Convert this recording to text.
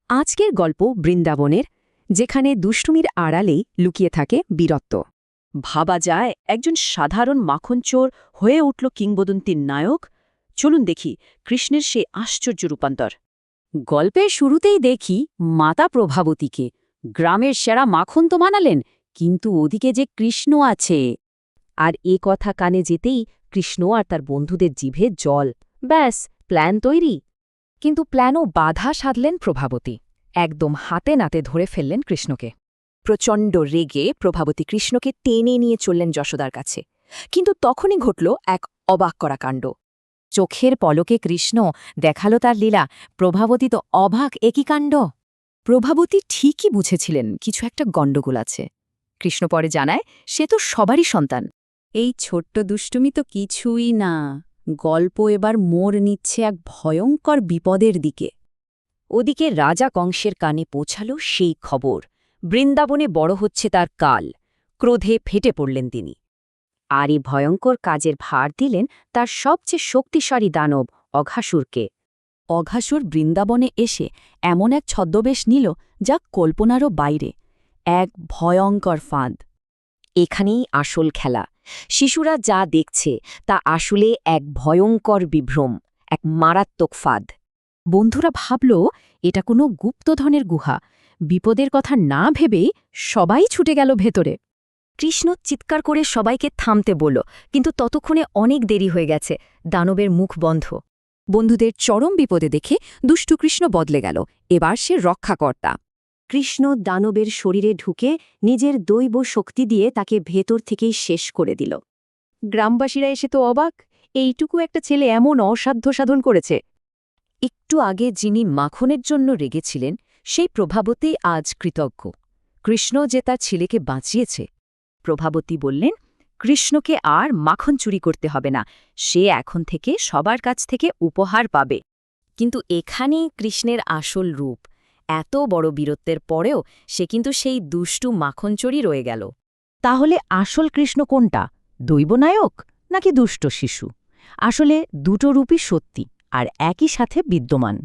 আজকের গল্প বৃন্দাবনের, যেখানে দুষ্টুমির আড়ালেই লুকিয়ে থাকে বীরত্ব। ভাবা যায় একজন সাধারণ মাখনচোর হয়ে উঠল কিংবদন্তির নায়ক। চলুন দেখি কৃষ্ণের সেই আশ্চর্য রূপান্তর। গল্পের শুরুতেই দেখি মাতা প্রভাবতীকে গ্রামের সেরা মাখন তো বানালেন, কিন্তু ওদিকে যে কৃষ্ণ আছে। আর এ কথা কানে যেতেই কৃষ্ণ আর তার বন্ধুদের জিভে জল। ব্যাস, প্ল্যান তৈরি। কিন্তু প্ল্যানও বাধা সাধলেন প্রভাবতী। একদম হাতে নাতে ধরে ফেললেন কৃষ্ণকে। প্রচণ্ড রেগে প্রভাবতী কৃষ্ণকে টেনে নিয়ে চললেন যশোদার কাছে। কিন্তু তখনই ঘটল এক অবাক করা কাণ্ড। চোখের পলকে কৃষ্ণ দেখাল তার লীলা। প্রভাবতী তো অবাক, একই কাণ্ড। প্রভাবতী ঠিকই বুঝেছিলেন কিছু একটা গণ্ডগোল আছে। কৃষ্ণ পরে জানায় সে তো সবারই সন্তান। এই ছোট্ট দুষ্টুমি তো কিছুই না। গল্প এবার মোড় নিচ্ছে এক ভয়ঙ্কর বিপদের দিকে। ওদিকে রাজা কংসের কানে পৌঁছাল সেই খবর, বৃন্দাবনে বড় হচ্ছে তার কাল। ক্রোধে ফেটে পড়লেন তিনি। আর এই ভয়ঙ্কর কাজের ভার দিলেন তার সবচেয়ে শক্তিশালী দানব অঘাসুরকে। অঘাসুর বৃন্দাবনে এসে এমন এক ছদ্মবেশ নিল যা কল্পনারও বাইরে, এক ভয়ঙ্কর ফাঁদ। এখানেই আসল খেলা। শিশুরা যা দেখছে তা আসলে এক ভয়ঙ্কর বিভ্রম, এক মারাত্মক ফাঁদ। বন্ধুরা ভাবল এটা কোনো গুপ্তধনের গুহা। বিপদের কথা না ভেবেই সবাই ছুটে গেল ভেতরে। কৃষ্ণ চিৎকার করে সবাইকে থামতে বলল, কিন্তু ততক্ষণে অনেক দেরি হয়ে গেছে। দানবের মুখ বন্ধ। বন্ধুদের চরম বিপদে দেখে দুষ্টু কৃষ্ণ বদলে গেল। এবার সে রক্ষাকর্তা। কৃষ্ণ দানবের শরীরে ঢুকে নিজের দৈব শক্তি দিয়ে তাকে ভেতর থেকেই শেষ করে দিল। গ্রামবাসীরা এসে তো অবাক, এইটুকু একটা ছেলে এমন অসাধ্য সাধন করেছে। একটু আগে যিনি মাখনের জন্য রেগেছিলেন সেই প্রভাবতী আজ কৃতজ্ঞ। কৃষ্ণ যে তার ছেলেকে বাঁচিয়েছে। প্রভাবতী বললেন, কৃষ্ণকে আর মাখন চুরি করতে হবে না, সে এখন থেকে সবার কাছ থেকে উপহার পাবে। কিন্তু এখানেই কৃষ্ণের আসল রূপ। এত বড় বীরত্বের পরেও সে কিন্তু সেই দুষ্টু মাখনচোরই রয়ে গেল। তাহলে আসল কৃষ্ণ কোনটা, দৈবনায়ক নাকি দুষ্ট শিশু? আসলে দুটো রূপই সত্যি আর একই সাথে বিদ্যমান।